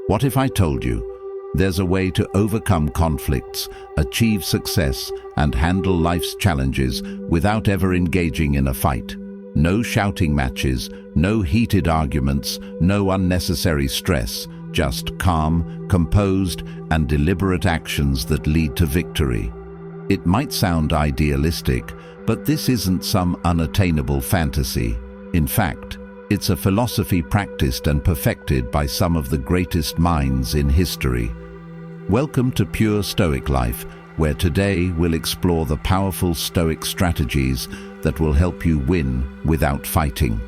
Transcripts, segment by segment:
What if I told you there's a way to overcome conflicts, achieve success, and handle life's challenges without ever engaging in a fight? No shouting matches, no heated arguments, no unnecessary stress, just calm, composed, and deliberate actions that lead to victory. It might sound idealistic, but this isn't some unattainable fantasy. In fact, it's a philosophy practiced and perfected by some of the greatest minds in history. Welcome to Pure Stoic Life, where today we'll explore the powerful Stoic strategies that will help you win without fighting.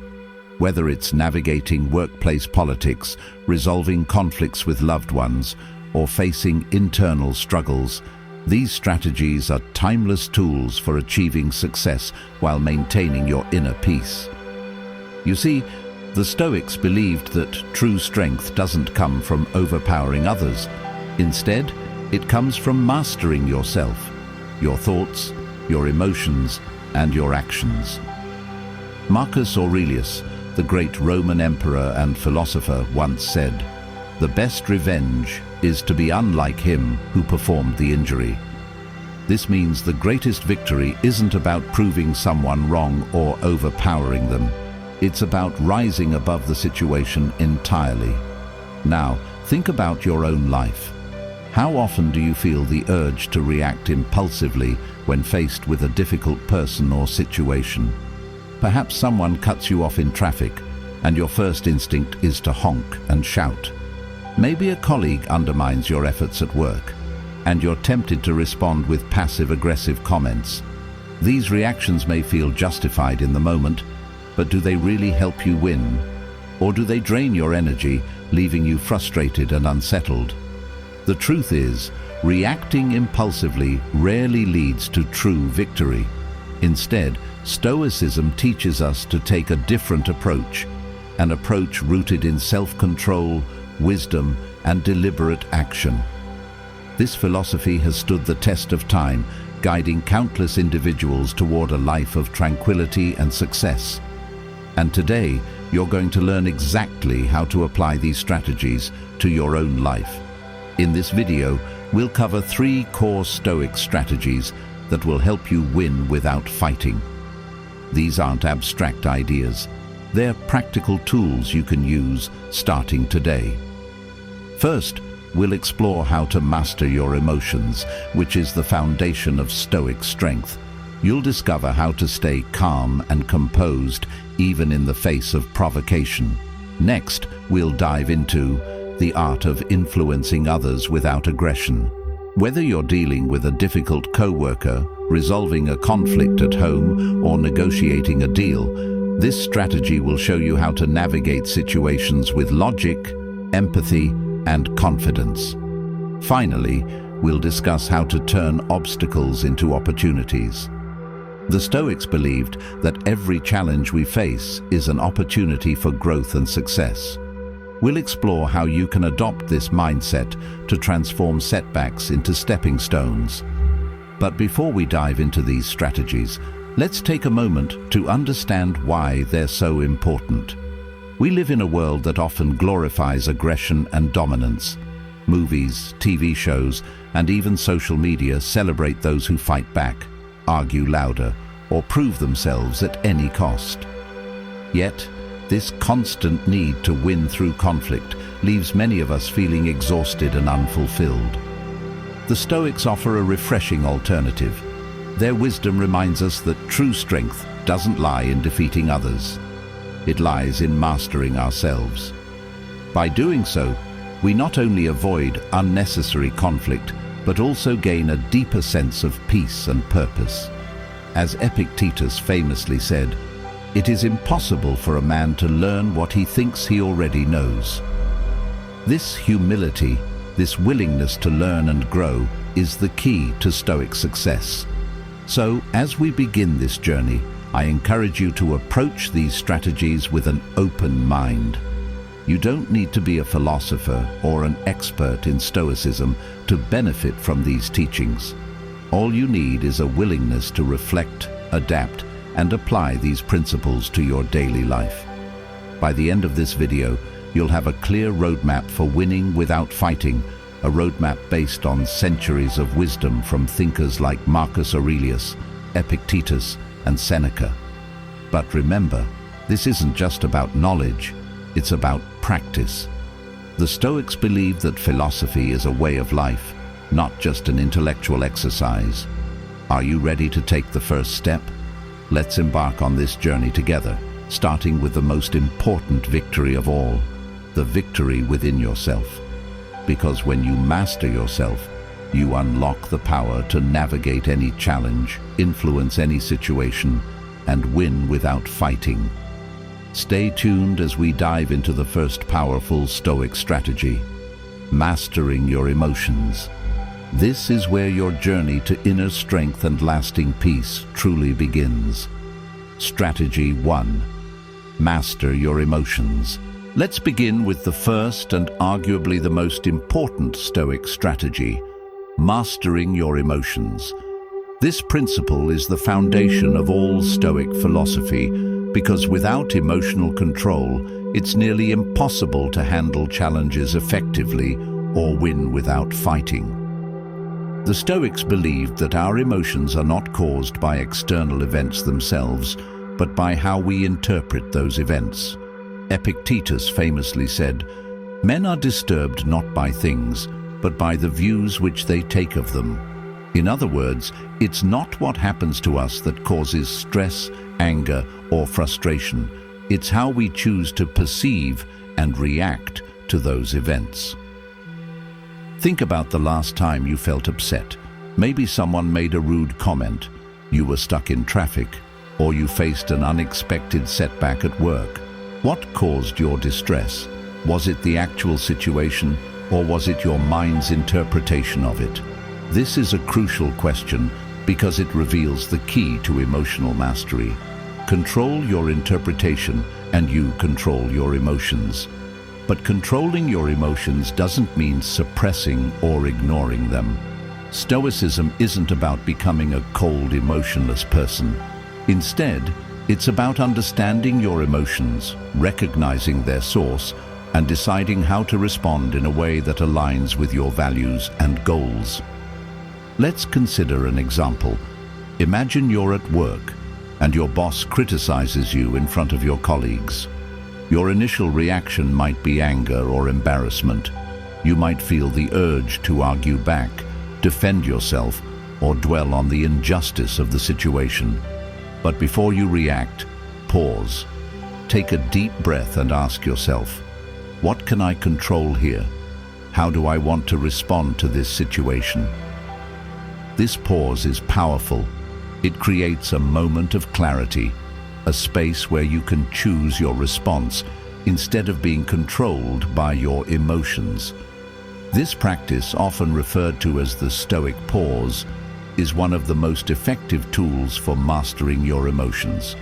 Whether it's navigating workplace politics, resolving conflicts with loved ones, or facing internal struggles, these strategies are timeless tools for achieving success while maintaining your inner peace. You see, the Stoics believed that true strength doesn't come from overpowering others. Instead, it comes from mastering yourself, your thoughts, your emotions, and your actions. Marcus Aurelius, the great Roman emperor and philosopher, once said, "The best revenge is to be unlike him who performed the injury." This means the greatest victory isn't about proving someone wrong or overpowering them. It's about rising above the situation entirely. Now, think about your own life. How often do you feel the urge to react impulsively when faced with a difficult person or situation? Perhaps someone cuts you off in traffic, and your first instinct is to honk and shout. Maybe a colleague undermines your efforts at work, and you're tempted to respond with passive-aggressive comments. These reactions may feel justified in the moment, but do they really help you win? Or do they drain your energy, leaving you frustrated and unsettled? The truth is, reacting impulsively rarely leads to true victory. Instead, Stoicism teaches us to take a different approach, an approach rooted in self-control, wisdom, and deliberate action. This philosophy has stood the test of time, guiding countless individuals toward a life of tranquility and success. And today, you're going to learn exactly how to apply these strategies to your own life. In this video, we'll cover 3 core Stoic strategies that will help you win without fighting. These aren't abstract ideas. They're practical tools you can use starting today. First, we'll explore how to master your emotions, which is the foundation of Stoic strength. You'll discover how to stay calm and composed even in the face of provocation. Next, we'll dive into the art of influencing others without aggression. Whether you're dealing with a difficult co-worker, resolving a conflict at home, or negotiating a deal, this strategy will show you how to navigate situations with logic, empathy, and confidence. Finally, we'll discuss how to turn obstacles into opportunities. The Stoics believed that every challenge we face is an opportunity for growth and success. We'll explore how you can adopt this mindset to transform setbacks into stepping stones. But before we dive into these strategies, let's take a moment to understand why they're so important. We live in a world that often glorifies aggression and dominance. Movies, TV shows, and even social media celebrate those who fight back, argue louder, or prove themselves at any cost. Yet, this constant need to win through conflict leaves many of us feeling exhausted and unfulfilled. The Stoics offer a refreshing alternative. Their wisdom reminds us that true strength doesn't lie in defeating others. It lies in mastering ourselves. By doing so, we not only avoid unnecessary conflict, but also gain a deeper sense of peace and purpose. As Epictetus famously said, "It is impossible for a man to learn what he thinks he already knows." This humility, this willingness to learn and grow, is the key to Stoic success. So, as we begin this journey, I encourage you to approach these strategies with an open mind. You don't need to be a philosopher or an expert in Stoicism to benefit from these teachings. All you need is a willingness to reflect, adapt, and apply these principles to your daily life. By the end of this video, you'll have a clear roadmap for winning without fighting, a roadmap based on centuries of wisdom from thinkers like Marcus Aurelius, Epictetus, and Seneca. But remember, this isn't just about knowledge, it's about practice. The Stoics believed that philosophy is a way of life, not just an intellectual exercise. Are you ready to take the first step? Let's embark on this journey together, starting with the most important victory of all, the victory within yourself. Because when you master yourself, you unlock the power to navigate any challenge, influence any situation, and win without fighting. Stay tuned as we dive into the first powerful Stoic strategy, mastering your emotions. This is where your journey to inner strength and lasting peace truly begins. Strategy 1. Master your emotions. Let's begin with the first and arguably the most important Stoic strategy, mastering your emotions. This principle is the foundation of all Stoic philosophy because without emotional control, it's nearly impossible to handle challenges effectively or win without fighting. The Stoics believed that our emotions are not caused by external events themselves, but by how we interpret those events. Epictetus famously said, "Men are disturbed not by things, but by the views which they take of them." In other words, it's not what happens to us that causes stress, anger, or frustration. It's how we choose to perceive and react to those events. Think about the last time you felt upset. Maybe someone made a rude comment, you were stuck in traffic, or you faced an unexpected setback at work. What caused your distress? Was it the actual situation, or was it your mind's interpretation of it? This is a crucial question because it reveals the key to emotional mastery. Control your interpretation and you control your emotions. But controlling your emotions doesn't mean suppressing or ignoring them. Stoicism isn't about becoming a cold, emotionless person. Instead, it's about understanding your emotions, recognizing their source, and deciding how to respond in a way that aligns with your values and goals. Let's consider an example. Imagine you're at work and your boss criticizes you in front of your colleagues. Your initial reaction might be anger or embarrassment. You might feel the urge to argue back, defend yourself, or dwell on the injustice of the situation. But before you react, pause. Take a deep breath and ask yourself, what can I control here? How do I want to respond to this situation? This pause is powerful. It creates a moment of clarity, a space where you can choose your response instead of being controlled by your emotions. This practice, often referred to as the Stoic pause, is one of the most effective tools for mastering your emotions.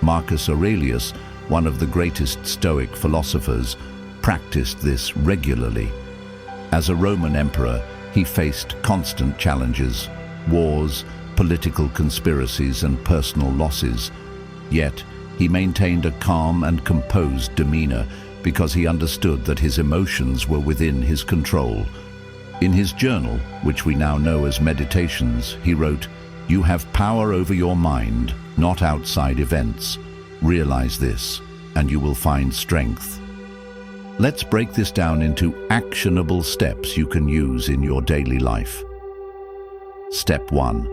Marcus Aurelius, one of the greatest Stoic philosophers, practiced this regularly. As a Roman emperor, he faced constant challenges, wars, political conspiracies, and personal losses. Yet, he maintained a calm and composed demeanor because he understood that his emotions were within his control. In his journal, which we now know as Meditations, he wrote, "You have power over your mind, not outside events. Realize this, and you will find strength." Let's break this down into actionable steps you can use in your daily life. Step 1.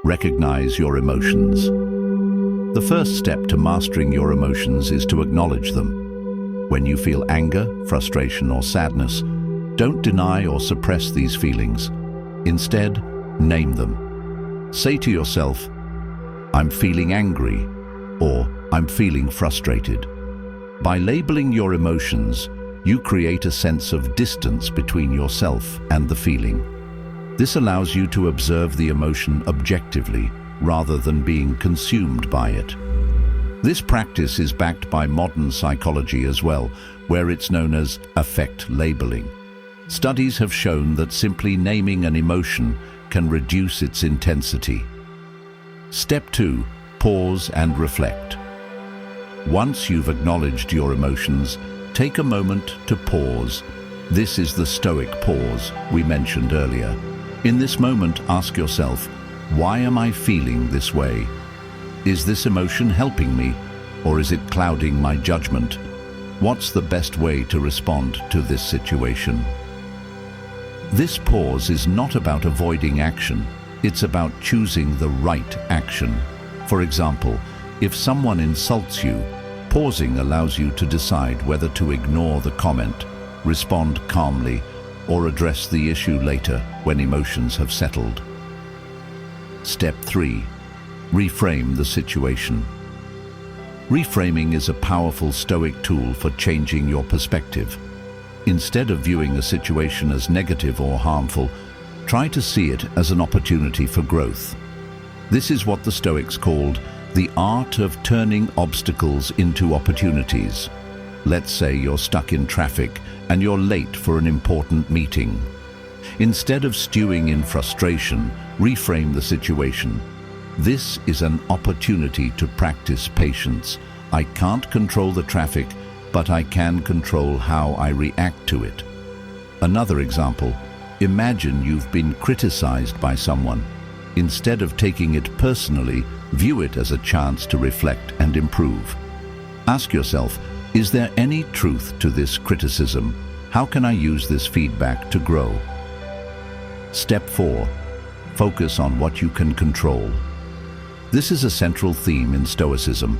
Recognize your emotions. The first step to mastering your emotions is to acknowledge them. When you feel anger, frustration, or sadness, don't deny or suppress these feelings. Instead, name them. Say to yourself, "I'm feeling angry," or "I'm feeling frustrated." By labeling your emotions, you create a sense of distance between yourself and the feeling. This allows you to observe the emotion objectively, rather than being consumed by it. This practice is backed by modern psychology as well, where it's known as affect labeling. Studies have shown that simply naming an emotion can reduce its intensity. Step 2. Pause and reflect. Once you've acknowledged your emotions, Take a moment to pause. This is the Stoic pause we mentioned earlier. In this moment, ask yourself, why am I feeling this way? Is this emotion helping me, or is it clouding my judgment? What's the best way to respond to this situation? This pause is not about avoiding action. It's about choosing the right action. For example, if someone insults you, pausing allows you to decide whether to ignore the comment, respond calmly, or address the issue later when emotions have settled. Step 3. Reframe the situation. Reframing is a powerful Stoic tool for changing your perspective. Instead of viewing a situation as negative or harmful, try to see it as an opportunity for growth. This is what the Stoics called the art of turning obstacles into opportunities. Let's say you're stuck in traffic and you're late for an important meeting. Instead of stewing in frustration, reframe the situation. This is an opportunity to practice patience. I can't control the traffic, but I can control how I react to it. Another example, imagine you've been criticized by someone. Instead of taking it personally, view it as a chance to reflect and improve. Ask yourself, is there any truth to this criticism? How can I use this feedback to grow? Step 4. Focus on what you can control. This is a central theme in Stoicism.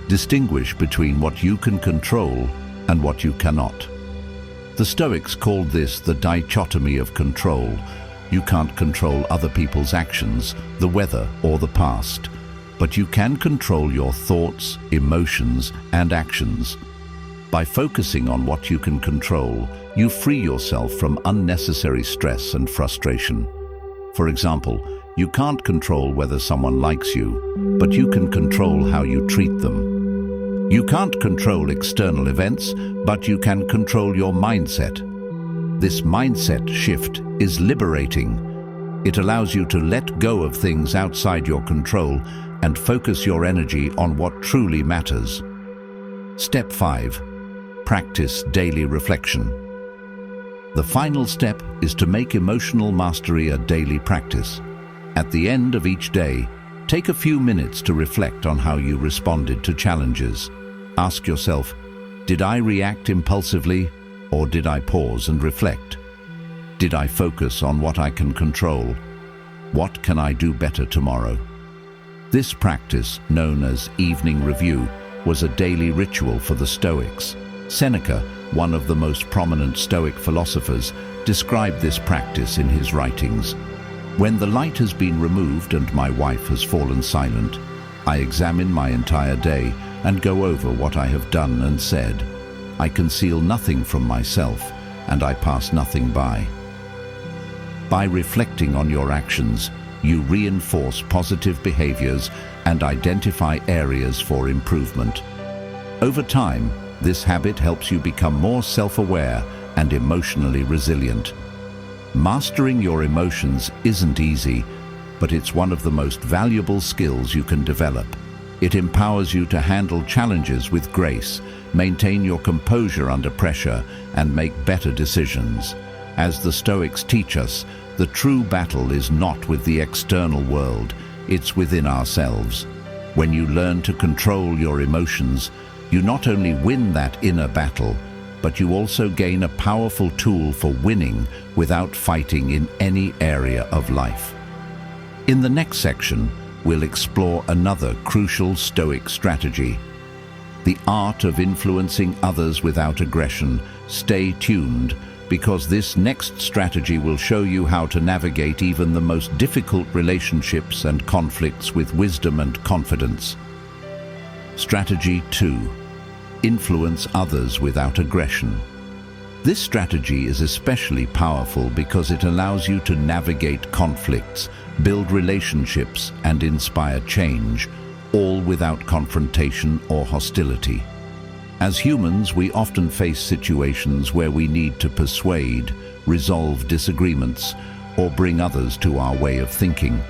Distinguish between what you can control and what you cannot. The Stoics called this the dichotomy of control. You can't control other people's actions, the weather, or the past, but you can control your thoughts, emotions, and actions. By focusing on what you can control, you free yourself from unnecessary stress and frustration. For example, you can't control whether someone likes you, but you can control how you treat them. You can't control external events, but you can control your mindset. This mindset shift is liberating. It allows you to let go of things outside your control and focus your energy on what truly matters. Step 5. Practice daily reflection. The final step is to make emotional mastery a daily practice. At the end of each day, take a few minutes to reflect on how you responded to challenges. Ask yourself, did I react impulsively, or did I pause and reflect? Did I focus on what I can control? What can I do better tomorrow? This practice, known as evening review, was a daily ritual for the Stoics. Seneca, one of the most prominent Stoic philosophers, described this practice in his writings. When the light has been removed and my wife has fallen silent, I examine my entire day and go over what I have done and said. I conceal nothing from myself, and I pass nothing by. By reflecting on your actions, you reinforce positive behaviors and identify areas for improvement. Over time, this habit helps you become more self-aware and emotionally resilient. Mastering your emotions isn't easy, but it's one of the most valuable skills you can develop. It empowers you to handle challenges with grace, maintain your composure under pressure, and make better decisions. As the Stoics teach us, the true battle is not with the external world, it's within ourselves. When you learn to control your emotions, you not only win that inner battle, but you also gain a powerful tool for winning without fighting in any area of life. In the next section, we'll explore another crucial Stoic strategy, the art of influencing others without aggression. Stay tuned, because this next strategy will show you how to navigate even the most difficult relationships and conflicts with wisdom and confidence. Strategy 2. Influence others without aggression. This strategy is especially powerful because it allows you to navigate conflicts, build relationships, and inspire change, all without confrontation or hostility. As humans, we often face situations where we need to persuade, resolve disagreements, or bring others to our way of thinking.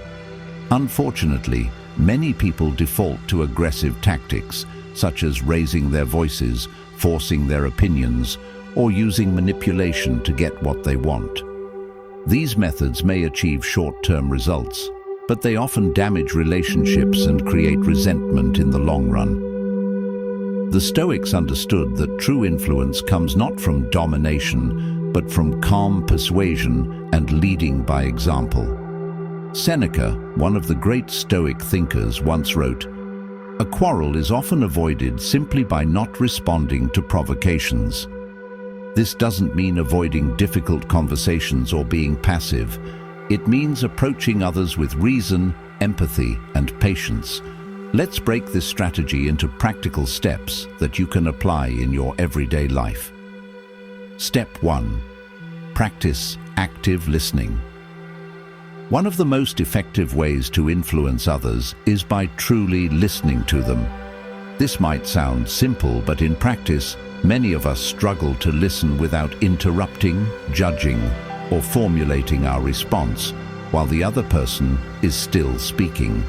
Unfortunately, many people default to aggressive tactics, such as raising their voices, forcing their opinions, or using manipulation to get what they want. These methods may achieve short-term results, but they often damage relationships and create resentment in the long run. The Stoics understood that true influence comes not from domination, but from calm persuasion and leading by example. Seneca, one of the great Stoic thinkers, once wrote, "A quarrel is often avoided simply by not responding to provocations." This doesn't mean avoiding difficult conversations or being passive. It means approaching others with reason, empathy, and patience. Let's break this strategy into practical steps that you can apply in your everyday life. Step 1. Practice active listening. One of the most effective ways to influence others is by truly listening to them. This might sound simple, but in practice, many of us struggle to listen without interrupting, judging, or formulating our response while the other person is still speaking.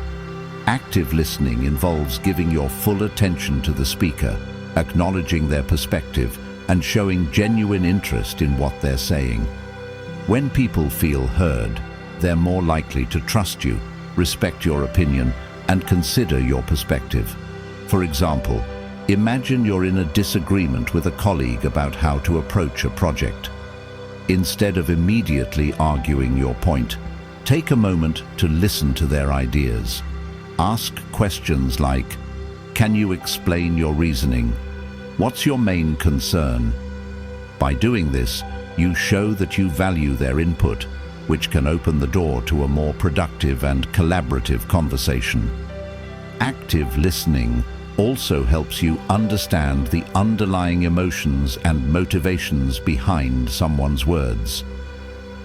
Active listening involves giving your full attention to the speaker, acknowledging their perspective, and showing genuine interest in what they're saying. When people feel heard, they're more likely to trust you, respect your opinion, and consider your perspective. For example, imagine you're in a disagreement with a colleague about how to approach a project. Instead of immediately arguing your point, take a moment to listen to their ideas. Ask questions like, "Can you explain your reasoning? What's your main concern?" By doing this, you show that you value their input, which can open the door to a more productive and collaborative conversation. Active listening also helps you understand the underlying emotions and motivations behind someone's words.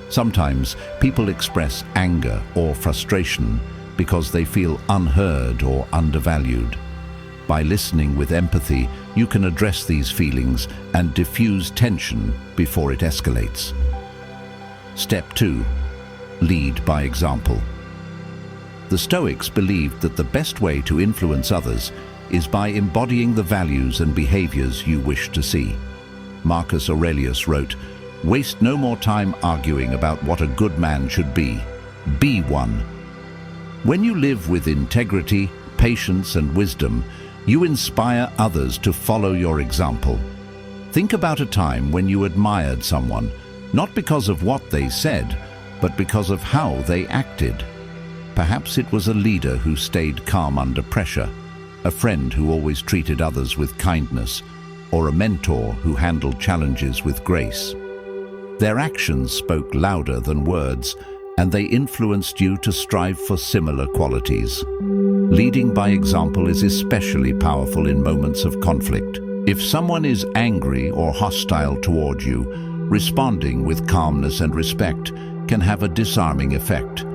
Sometimes people express anger or frustration because they feel unheard or undervalued. By listening with empathy, you can address these feelings and diffuse tension before it escalates. Step 2. Lead by example. The Stoics believed that the best way to influence others is by embodying the values and behaviors you wish to see. Marcus Aurelius wrote, "Waste no more time arguing about what a good man should be. Be one." When you live with integrity, patience, and wisdom, you inspire others to follow your example. Think about a time when you admired someone, not because of what they said, but because of how they acted. Perhaps it was a leader who stayed calm under pressure, a friend who always treated others with kindness, or a mentor who handled challenges with grace. Their actions spoke louder than words, and they influenced you to strive for similar qualities. Leading by example is especially powerful in moments of conflict. If someone is angry or hostile toward you, responding with calmness and respect can have a disarming effect.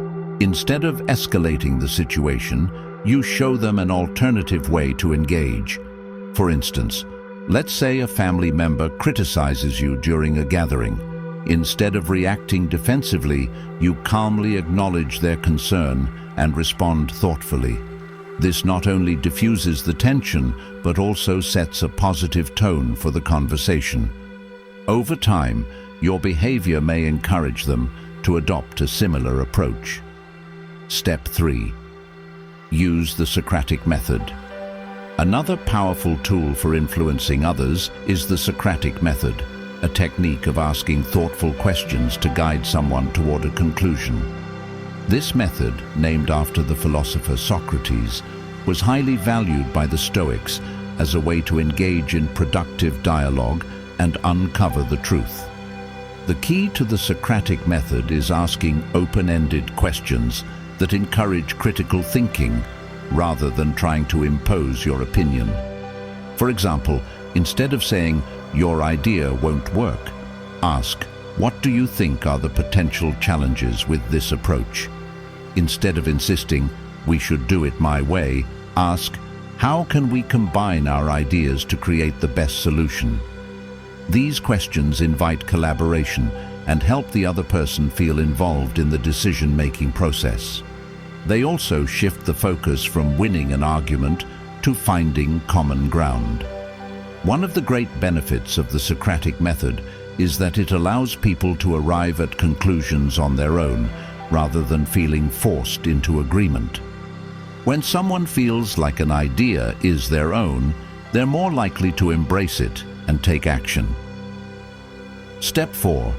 Instead of escalating the situation, you show them an alternative way to engage. For instance, let's say a family member criticizes you during a gathering. Instead of reacting defensively, you calmly acknowledge their concern and respond thoughtfully. This not only diffuses the tension, but also sets a positive tone for the conversation. Over time, your behavior may encourage them to adopt a similar approach. Step 3. Use the Socratic method. Another powerful tool for influencing others is the Socratic method, a technique of asking thoughtful questions to guide someone toward a conclusion. This method, named after the philosopher Socrates, was highly valued by the Stoics as a way to engage in productive dialogue and uncover the truth. The key to the Socratic method is asking open-ended questions that encourage critical thinking rather than trying to impose your opinion. For example, instead of saying, "Your idea won't work," ask, "What do you think are the potential challenges with this approach?" Instead of insisting, "We should do it my way," ask, "How can we combine our ideas to create the best solution?" These questions invite collaboration and help the other person feel involved in the decision-making process. They also shift the focus from winning an argument to finding common ground. One of the great benefits of the Socratic method is that it allows people to arrive at conclusions on their own, rather than feeling forced into agreement. When someone feels like an idea is their own, they're more likely to embrace it and take action. Step 4.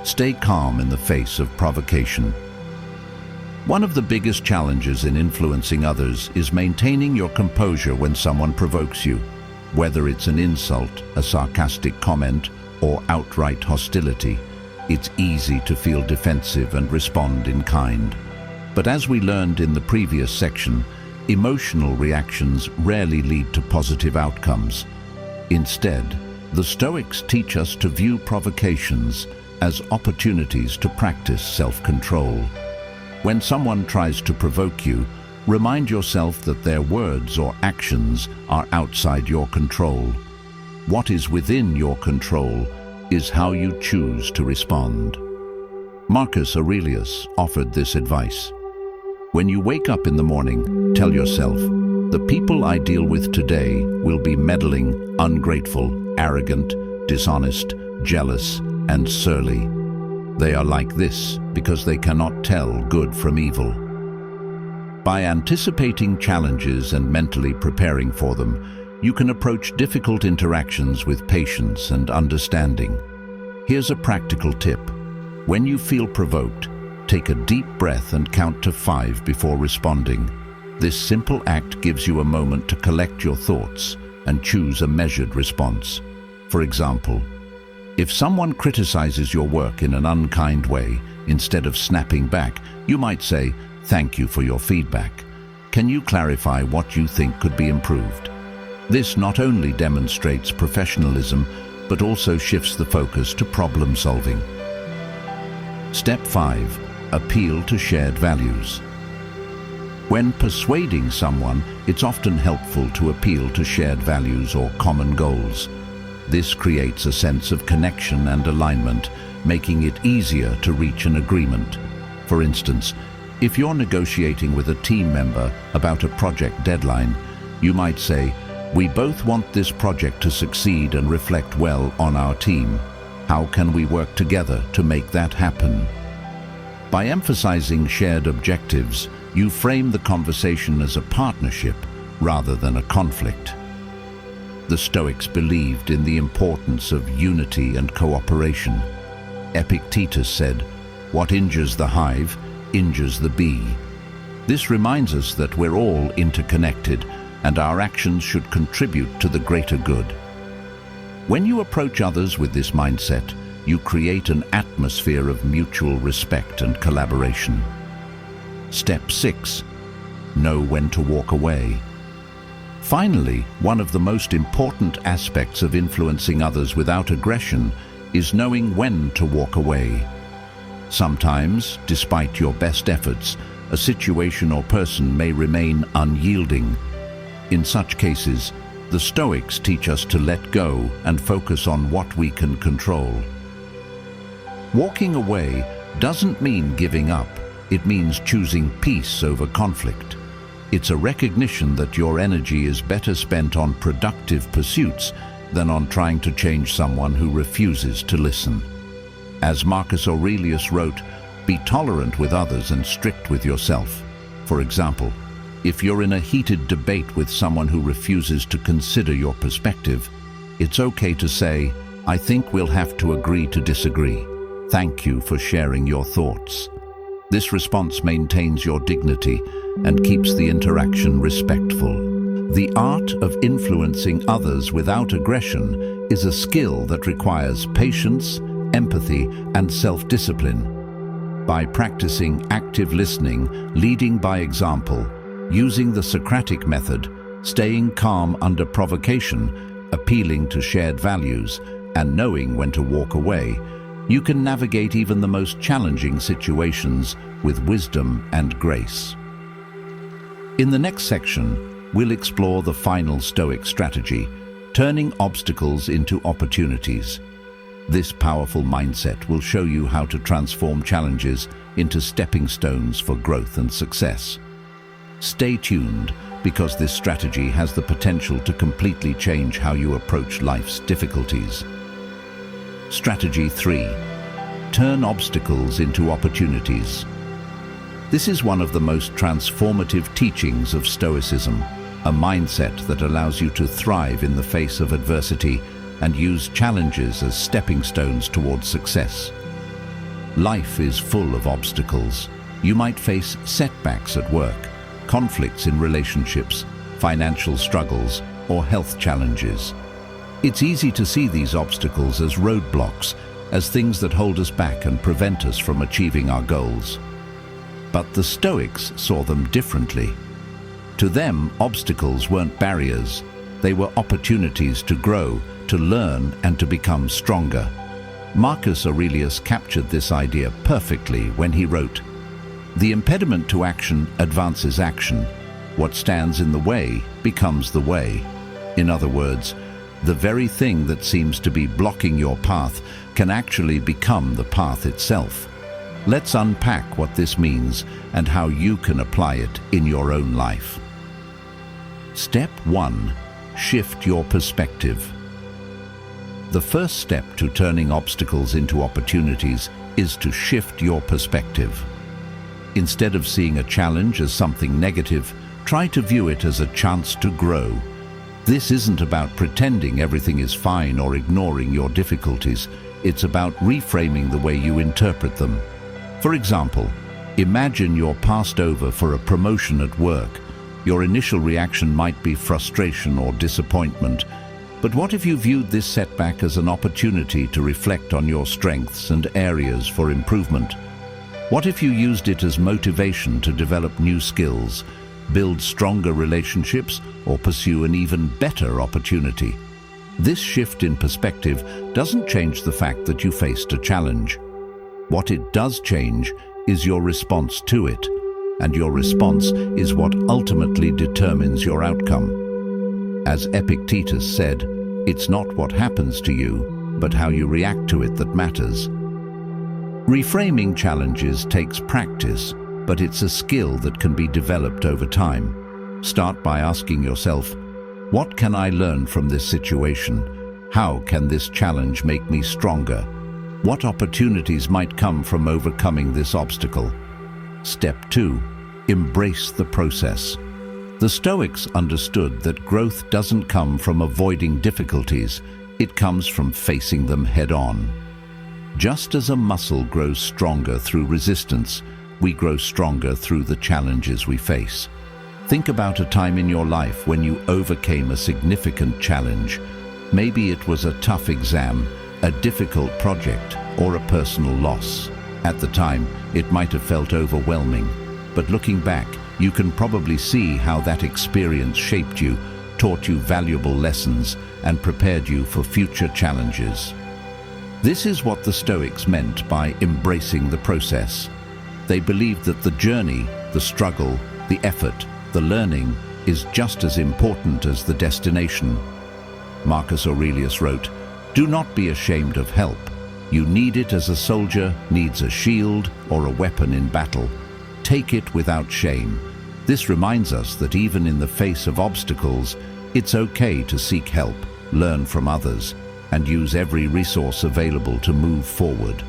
Stay calm in the face of provocation. One of the biggest challenges in influencing others is maintaining your composure when someone provokes you, whether it's an insult, a sarcastic comment, or outright hostility. It's easy to feel defensive and respond in kind. But as we learned in the previous section, emotional reactions rarely lead to positive outcomes. Instead, the Stoics teach us to view provocations as opportunities to practice self-control. When someone tries to provoke you, remind yourself that their words or actions are outside your control. What is within your control is how you choose to respond. Marcus Aurelius offered this advice. When you wake up in the morning, tell yourself, the people I deal with today will be meddling, ungrateful, arrogant, dishonest, jealous, and surly. They are like this because they cannot tell good from evil. By anticipating challenges and mentally preparing for them, you can approach difficult interactions with patience and understanding. Here's a practical tip. When you feel provoked, take a deep breath and count to 5 before responding. This simple act gives you a moment to collect your thoughts and choose a measured response. For example, if someone criticizes your work in an unkind way, instead of snapping back, you might say, "Thank you for your feedback. Can you clarify what you think could be improved?" This not only demonstrates professionalism, but also shifts the focus to problem solving. Step 5. Appeal to shared values. When persuading someone, it's often helpful to appeal to shared values or common goals. This creates a sense of connection and alignment, making it easier to reach an agreement. For instance, if you're negotiating with a team member about a project deadline, you might say, "We both want this project to succeed and reflect well on our team. How can we work together to make that happen?" By emphasizing shared objectives, you frame the conversation as a partnership rather than a conflict. The Stoics believed in the importance of unity and cooperation. Epictetus said, "What injures the hive injures the bee." This reminds us that we're all interconnected, and our actions should contribute to the greater good. When you approach others with this mindset, you create an atmosphere of mutual respect and collaboration. Step 6. Know when to walk away. Finally, one of the most important aspects of influencing others without aggression is knowing when to walk away. Sometimes, despite your best efforts, a situation or person may remain unyielding. In such cases, the Stoics teach us to let go and focus on what we can control. Walking away doesn't mean giving up. It means choosing peace over conflict. It's a recognition that your energy is better spent on productive pursuits than on trying to change someone who refuses to listen. As Marcus Aurelius wrote, "Be tolerant with others and strict with yourself." For example, if you're in a heated debate with someone who refuses to consider your perspective, it's okay to say, "I think we'll have to agree to disagree. Thank you for sharing your thoughts." This response maintains your dignity and keeps the interaction respectful. The art of influencing others without aggression is a skill that requires patience, empathy, and self-discipline. By practicing active listening, leading by example, using the Socratic method, staying calm under provocation, appealing to shared values, and knowing when to walk away, you can navigate even the most challenging situations with wisdom and grace. In the next section, we'll explore the final Stoic strategy, turning obstacles into opportunities. This powerful mindset will show you how to transform challenges into stepping stones for growth and success. Stay tuned, because this strategy has the potential to completely change how you approach life's difficulties. Strategy 3. Turn obstacles into opportunities. This is one of the most transformative teachings of Stoicism, a mindset that allows you to thrive in the face of adversity and use challenges as stepping stones towards success. Life is full of obstacles. You might face setbacks at work, conflicts in relationships, financial struggles, or health challenges. It's easy to see these obstacles as roadblocks, as things that hold us back and prevent us from achieving our goals. But the Stoics saw them differently. To them, obstacles weren't barriers. They were opportunities to grow, to learn, and to become stronger. Marcus Aurelius captured this idea perfectly when he wrote, "The impediment to action advances action. What stands in the way becomes the way." In other words, the very thing that seems to be blocking your path can actually become the path itself. Let's unpack what this means and how you can apply it in your own life. Step 1. Shift your perspective. The first step to turning obstacles into opportunities is to shift your perspective. Instead of seeing a challenge as something negative, try to view it as a chance to grow. This isn't about pretending everything is fine or ignoring your difficulties. It's about reframing the way you interpret them. For example, imagine you're passed over for a promotion at work. Your initial reaction might be frustration or disappointment. But what if you viewed this setback as an opportunity to reflect on your strengths and areas for improvement? What if you used it as motivation to develop new skills, build stronger relationships, or pursue an even better opportunity? This shift in perspective doesn't change the fact that you faced a challenge. What it does change is your response to it, and your response is what ultimately determines your outcome. As Epictetus said, "It's not what happens to you, but how you react to it that matters." Reframing challenges takes practice, but it's a skill that can be developed over time. Start by asking yourself, what can I learn from this situation? How can this challenge make me stronger? What opportunities might come from overcoming this obstacle? Step 2. Embrace the process. The Stoics understood that growth doesn't come from avoiding difficulties, it comes from facing them head-on. Just as a muscle grows stronger through resistance, we grow stronger through the challenges we face. Think about a time in your life when you overcame a significant challenge. Maybe it was a tough exam, a difficult project, or a personal loss. At the time, it might have felt overwhelming, but looking back, you can probably see how that experience shaped you, taught you valuable lessons, and prepared you for future challenges. This is what the Stoics meant by embracing the process. They believed that the journey, the struggle, the effort, the learning is just as important as the destination. Marcus Aurelius wrote, "Do not be ashamed of help. You need it as a soldier needs a shield or a weapon in battle. Take it without shame." This reminds us that even in the face of obstacles, it's okay to seek help, learn from others, and use every resource available to move forward.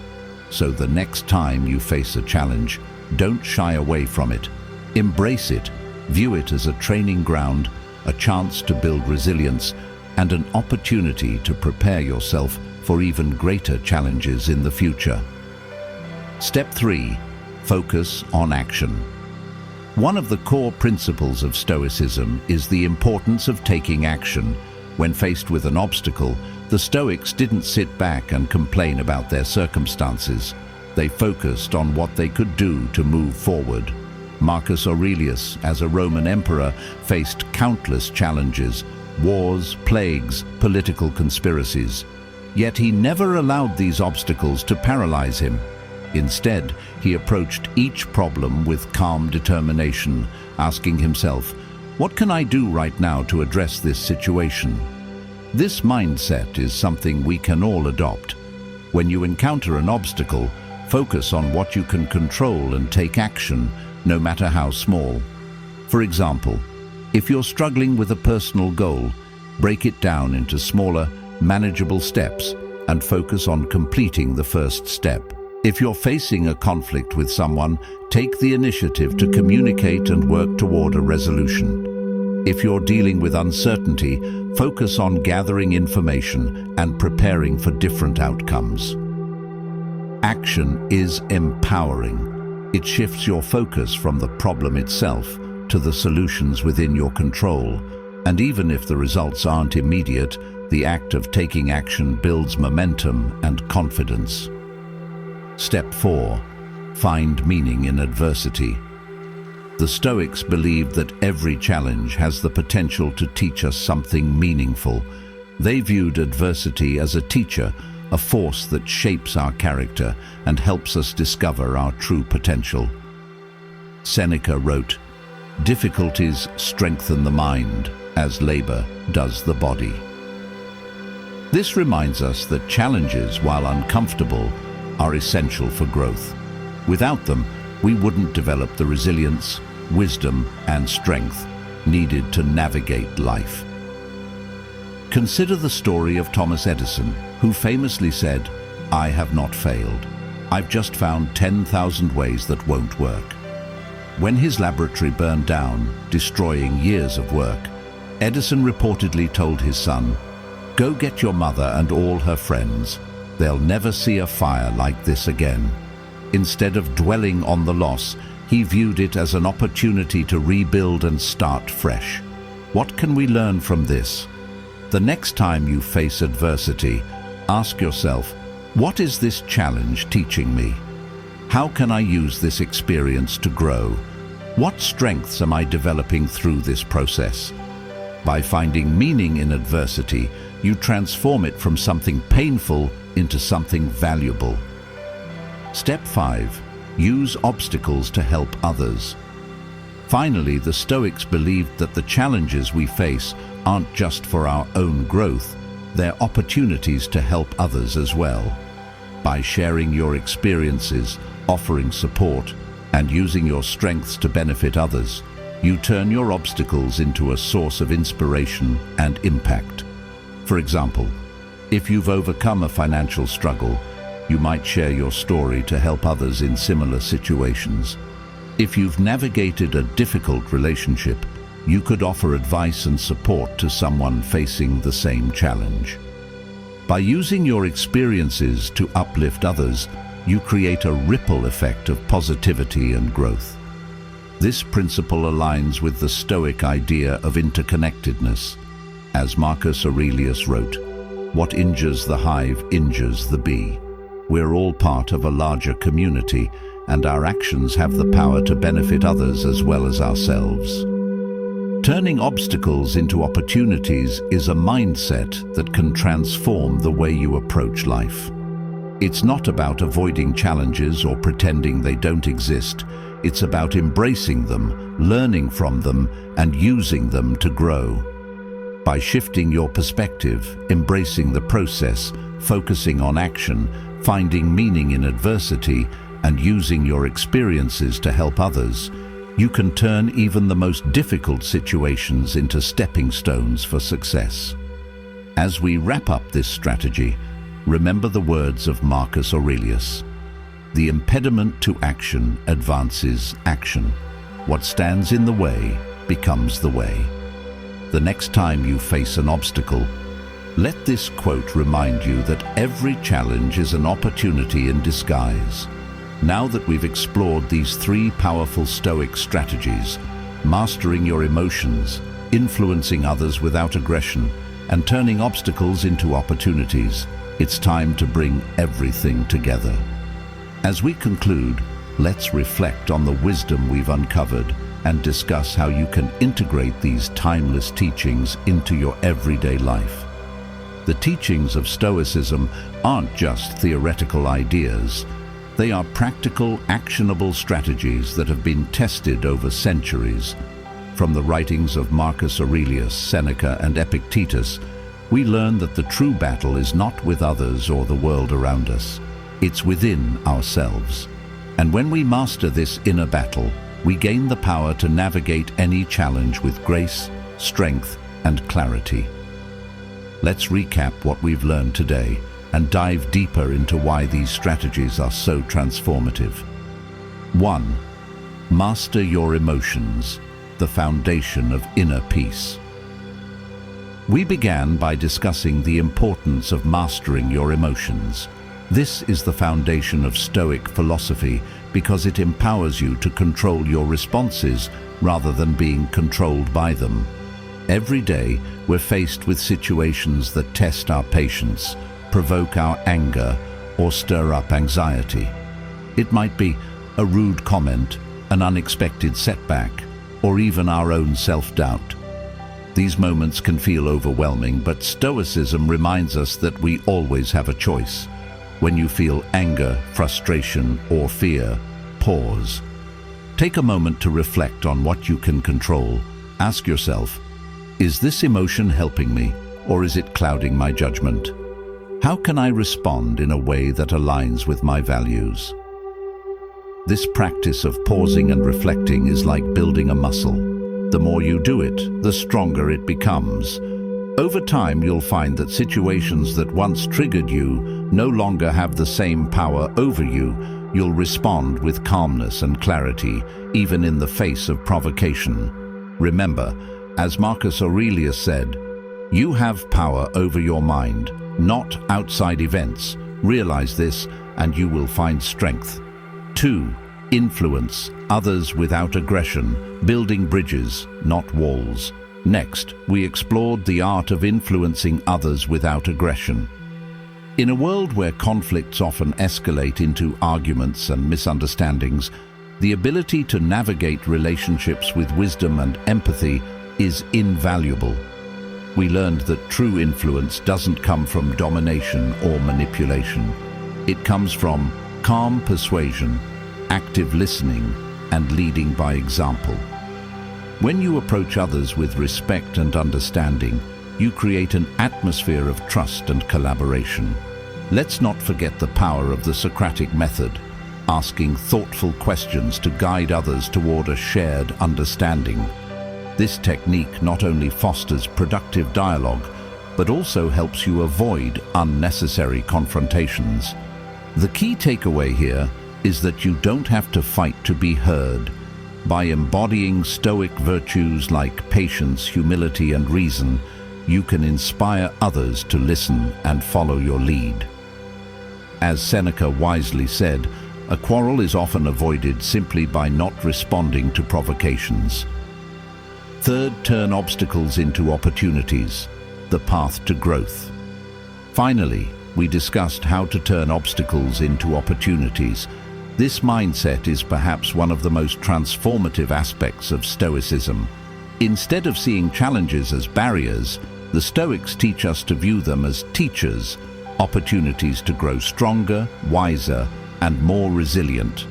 So the next time you face a challenge, don't shy away from it. Embrace it. View it as a training ground, a chance to build resilience, and an opportunity to prepare yourself for even greater challenges in the future. Step 3. Focus on action. One of the core principles of Stoicism is the importance of taking action. When faced with an obstacle, the Stoics didn't sit back and complain about their circumstances. They focused on what they could do to move forward. Marcus Aurelius, as a Roman emperor, faced countless challenges, wars, plagues, political conspiracies. Yet he never allowed these obstacles to paralyze him. Instead, he approached each problem with calm determination, asking himself, "What can I do right now to address this situation?" This mindset is something we can all adopt. When you encounter an obstacle, focus on what you can control and take action, no matter how small. For example, If you're struggling with a personal goal, break it down into smaller, manageable steps and focus on completing the first step. If you're facing a conflict with someone, take the initiative to communicate and work toward a resolution. If you're dealing with uncertainty, focus on gathering information and preparing for different outcomes. Action is empowering. It shifts your focus from the problem itself to the solutions within your control. And even if the results aren't immediate, the act of taking action builds momentum and confidence. Step 4. Find meaning in adversity. The Stoics believed that every challenge has the potential to teach us something meaningful. They viewed adversity as a teacher, a force that shapes our character and helps us discover our true potential. Seneca wrote, "Difficulties strengthen the mind, as labor does the body." This reminds us that challenges, while uncomfortable, are essential for growth. Without them, we wouldn't develop the resilience, wisdom, and strength needed to navigate life. Consider the story of Thomas Edison, who famously said, "I have not failed. I've just found 10,000 ways that won't work." When his laboratory burned down, destroying years of work, Edison reportedly told his son, "Go get your mother and all her friends. They'll never see a fire like this again." Instead of dwelling on the loss, he viewed it as an opportunity to rebuild and start fresh. What can we learn from this? The next time you face adversity, ask yourself, what is this challenge teaching me? How can I use this experience to grow? What strengths am I developing through this process? By finding meaning in adversity, you transform it from something painful into something valuable. Step 5. Use obstacles to help others. Finally, the Stoics believed that the challenges we face aren't just for our own growth, they're opportunities to help others as well. By sharing your experiences, offering support, and using your strengths to benefit others, you turn your obstacles into a source of inspiration and impact. For example, if you've overcome a financial struggle, you might share your story to help others in similar situations. If you've navigated a difficult relationship, you could offer advice and support to someone facing the same challenge. By using your experiences to uplift others, you create a ripple effect of positivity and growth. This principle aligns with the Stoic idea of interconnectedness. As Marcus Aurelius wrote, "What injures the hive injures the bee." We're all part of a larger community, and our actions have the power to benefit others as well as ourselves. Turning obstacles into opportunities is a mindset that can transform the way you approach life. It's not about avoiding challenges or pretending they don't exist. It's about embracing them, learning from them, and using them to grow. By shifting your perspective, embracing the process, focusing on action, finding meaning in adversity, and using your experiences to help others, you can turn even the most difficult situations into stepping stones for success. As we wrap up this strategy, remember the words of Marcus Aurelius. The impediment to action advances action. What stands in the way becomes the way. The next time you face an obstacle, let this quote remind you that every challenge is an opportunity in disguise. Now that we've explored these 3 powerful Stoic strategies, mastering your emotions, influencing others without aggression, and turning obstacles into opportunities, it's time to bring everything together. As we conclude, let's reflect on the wisdom we've uncovered and discuss how you can integrate these timeless teachings into your everyday life. The teachings of Stoicism aren't just theoretical ideas. They are practical, actionable strategies that have been tested over centuries. From the writings of Marcus Aurelius, Seneca, and Epictetus, we learn that the true battle is not with others or the world around us. It's within ourselves. And when we master this inner battle, we gain the power to navigate any challenge with grace, strength, and clarity. Let's recap what we've learned today and dive deeper into why these strategies are so transformative. 1. Master your emotions, the foundation of inner peace. We began by discussing the importance of mastering your emotions. This is the foundation of Stoic philosophy because it empowers you to control your responses rather than being controlled by them. Every day, we're faced with situations that test our patience, provoke our anger, or stir up anxiety. It might be a rude comment, an unexpected setback, or even our own self-doubt. These moments can feel overwhelming, but Stoicism reminds us that we always have a choice. When you feel anger, frustration, or fear, pause. Take a moment to reflect on what you can control. Ask yourself, is this emotion helping me, or is it clouding my judgment? How can I respond in a way that aligns with my values? This practice of pausing and reflecting is like building a muscle. The more you do it, the stronger it becomes. Over time, you'll find that situations that once triggered you no longer have the same power over you. You'll respond with calmness and clarity, even in the face of provocation. Remember, as Marcus Aurelius said, you have power over your mind, not outside events. Realize this, and you will find strength. 2. Influence others without aggression, building bridges, not walls. Next, we explored the art of influencing others without aggression. In a world where conflicts often escalate into arguments and misunderstandings, the ability to navigate relationships with wisdom and empathy is invaluable. We learned that true influence doesn't come from domination or manipulation. It comes from calm persuasion, active listening, and leading by example. When you approach others with respect and understanding, you create an atmosphere of trust and collaboration. Let's not forget the power of the Socratic method, asking thoughtful questions to guide others toward a shared understanding. This technique not only fosters productive dialogue, but also helps you avoid unnecessary confrontations. The key takeaway here is that you don't have to fight to be heard. By embodying Stoic virtues like patience, humility, and reason, you can inspire others to listen and follow your lead. As Seneca wisely said, a quarrel is often avoided simply by not responding to provocations. Third, turn obstacles into opportunities, the path to growth. Finally, we discussed how to turn obstacles into opportunities. This mindset is perhaps one of the most transformative aspects of Stoicism. Instead of seeing challenges as barriers, the Stoics teach us to view them as teachers, opportunities to grow stronger, wiser, and more resilient.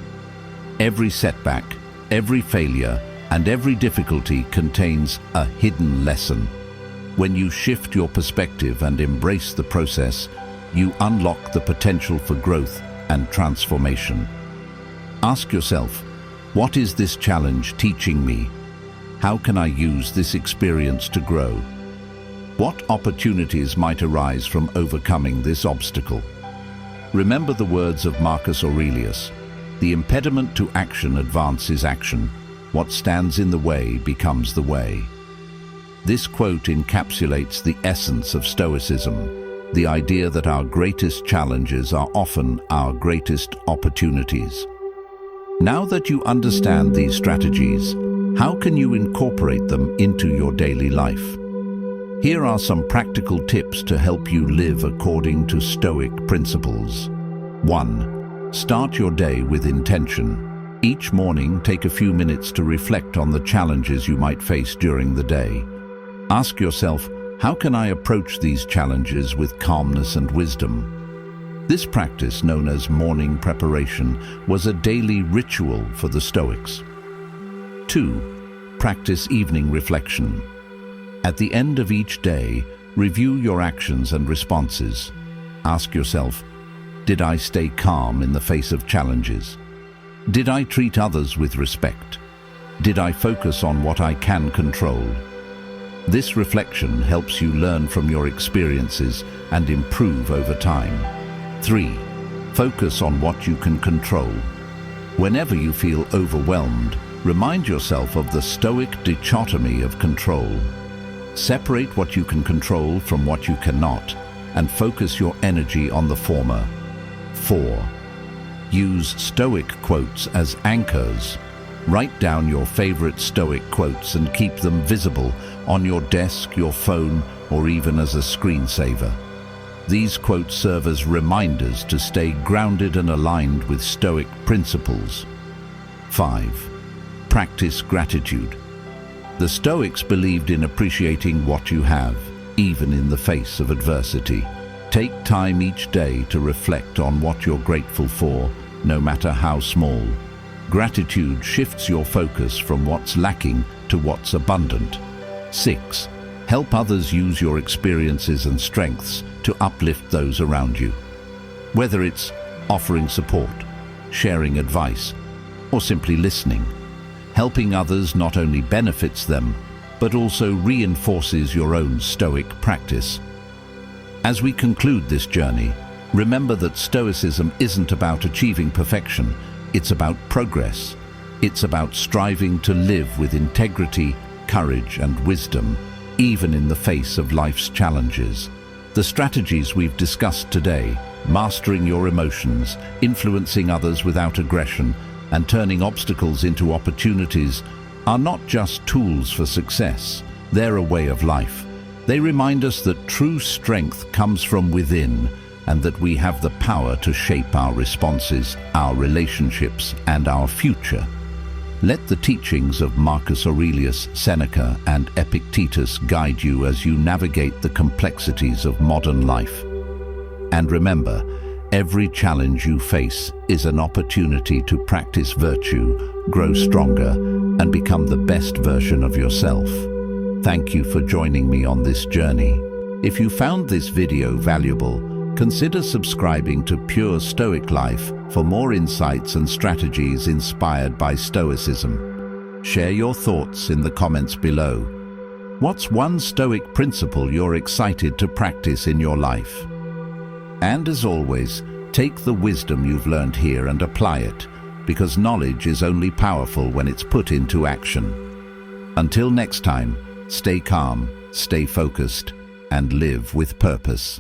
Every setback, every failure, and every difficulty contains a hidden lesson. When you shift your perspective and embrace the process, you unlock the potential for growth and transformation. Ask yourself, what is this challenge teaching me? How can I use this experience to grow? What opportunities might arise from overcoming this obstacle? Remember the words of Marcus Aurelius, "The impediment to action advances action. What stands in the way becomes the way." This quote encapsulates the essence of Stoicism, the idea that our greatest challenges are often our greatest opportunities. Now that you understand these strategies, how can you incorporate them into your daily life? Here are some practical tips to help you live according to Stoic principles. 1. Start your day with intention. Each morning, take a few minutes to reflect on the challenges you might face during the day. Ask yourself, how can I approach these challenges with calmness and wisdom? This practice, known as morning preparation, was a daily ritual for the Stoics. 2. Practice evening reflection. At the end of each day, review your actions and responses. Ask yourself, did I stay calm in the face of challenges? Did I treat others with respect? Did I focus on what I can control? This reflection helps you learn from your experiences and improve over time. 3. Focus on what you can control. Whenever you feel overwhelmed, remind yourself of the Stoic dichotomy of control. Separate what you can control from what you cannot, and focus your energy on the former. 4. Use Stoic quotes as anchors. Write down your favorite Stoic quotes and keep them visible on your desk, your phone, or even as a screensaver. These quotes serve as reminders to stay grounded and aligned with Stoic principles. 5. Practice gratitude. The Stoics believed in appreciating what you have, even in the face of adversity. Take time each day to reflect on what you're grateful for, no matter how small. Gratitude shifts your focus from what's lacking to what's abundant. 6. Help others use your experiences and strengths to uplift those around you. Whether it's offering support, sharing advice, or simply listening, helping others not only benefits them, but also reinforces your own Stoic practice. As we conclude this journey, remember that Stoicism isn't about achieving perfection, it's about progress. It's about striving to live with integrity, courage, and wisdom, even in the face of life's challenges. The strategies we've discussed today, mastering your emotions, influencing others without aggression, and turning obstacles into opportunities, are not just tools for success, they're a way of life. They remind us that true strength comes from within, and that we have the power to shape our responses, our relationships, and our future. Let the teachings of Marcus Aurelius, Seneca, and Epictetus guide you as you navigate the complexities of modern life. And remember, every challenge you face is an opportunity to practice virtue, grow stronger, and become the best version of yourself. Thank you for joining me on this journey. If you found this video valuable, consider subscribing to Pure Stoic Life for more insights and strategies inspired by Stoicism. Share your thoughts in the comments below. What's one Stoic principle you're excited to practice in your life? And as always, take the wisdom you've learned here and apply it, because knowledge is only powerful when it's put into action. Until next time, stay calm, stay focused, and live with purpose.